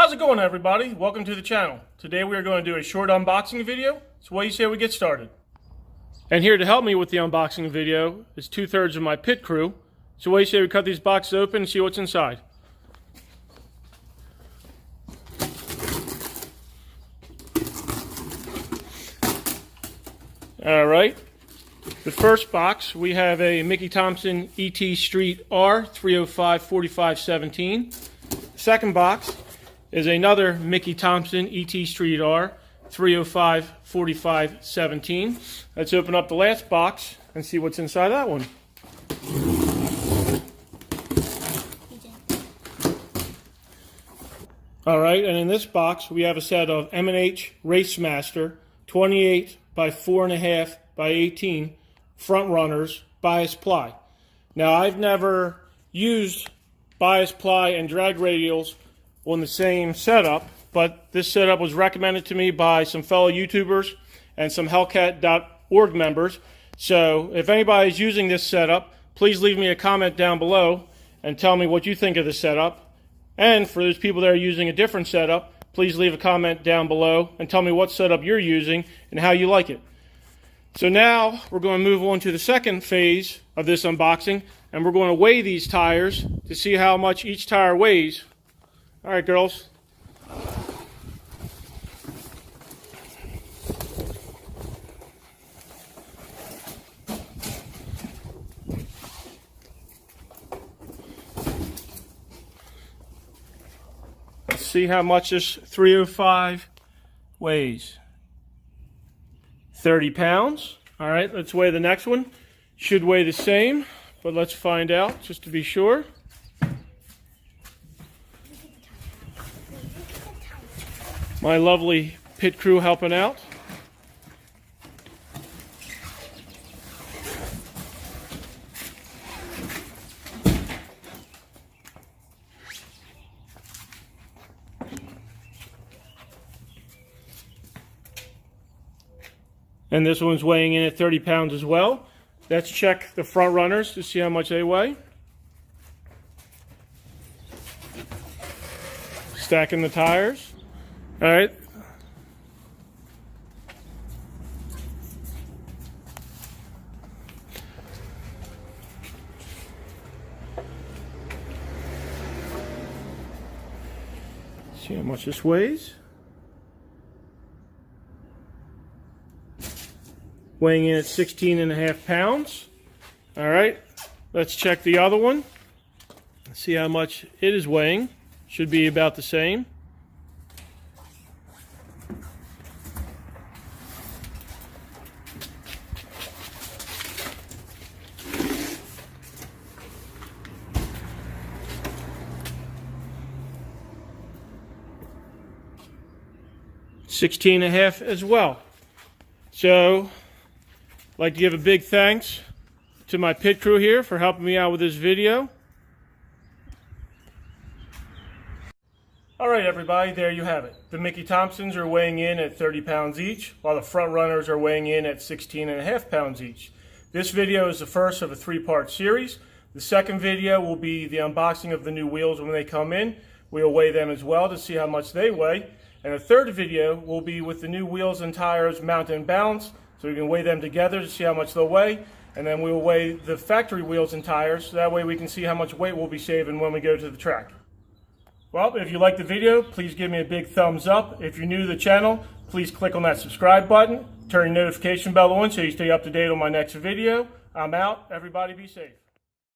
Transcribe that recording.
How's it going, everybody? Welcome to the channel. Today we are going to do a short unboxing video. So what do you say we get started? And here to help me with the unboxing video is 2/3 of my pit crew. So what do you say we cut these boxes open and see what's inside? Alright, the first box we have a Mickey Thompson ET Street R 305 4517. Second box is another Mickey Thompson ET Street R 305 4517. Let's open up the last box and see what's inside that one. Alright, and in this box we have a set of M&H Racemaster 28 by 4.5 by 18 front runners bias ply. Now I've never used bias ply and drag radials on the same setup, but this setup was recommended to me by some fellow YouTubers and some Hellcat.org members. So if anybody's using this setup, please leave me a comment down below and tell me what you think of the setup. And for those people that are using a different setup, please leave a comment down below and tell me what setup you're using and how you like it. So now we're going to move on to the second phase of this unboxing, and we're going to weigh these tires to see how much each tire weighs. All right, girls. Let's see how much this 305 weighs. 30 pounds. All right, let's weigh the next one. Should weigh the same, but let's find out just to be sure. My lovely pit crew helping out. And this one's weighing in at 30 pounds as well. Let's check the front runners to see how much they weigh. Stacking the tires. All right. See how much this weighs. Weighing in at 16.5 pounds. All right, let's check the other one. See how much it is weighing. Should be about the same. $16.5 as well. So I'd like to give a big thanks to my pit crew here for helping me out with this video. Alright, everybody, there you have it. The Mickey Thompsons are weighing in at 30 pounds each, while the front runners are weighing in at 16.5 pounds each. This video is the first of a 3-part series. The second video will be the unboxing of the new wheels when they come in. We'll weigh them as well to see how much they weigh. And the third video will be with the new wheels and tires mounted and balanced, so we can weigh them together to see how much they'll weigh. And then we will weigh the factory wheels and tires, so that way we can see how much weight we'll be saving when we go to the track. Well, if you liked the video, please give me a big thumbs up. If you're new to the channel, please click on that subscribe button. Turn your notification bell on so you stay up to date on my next video. I'm out. Everybody be safe.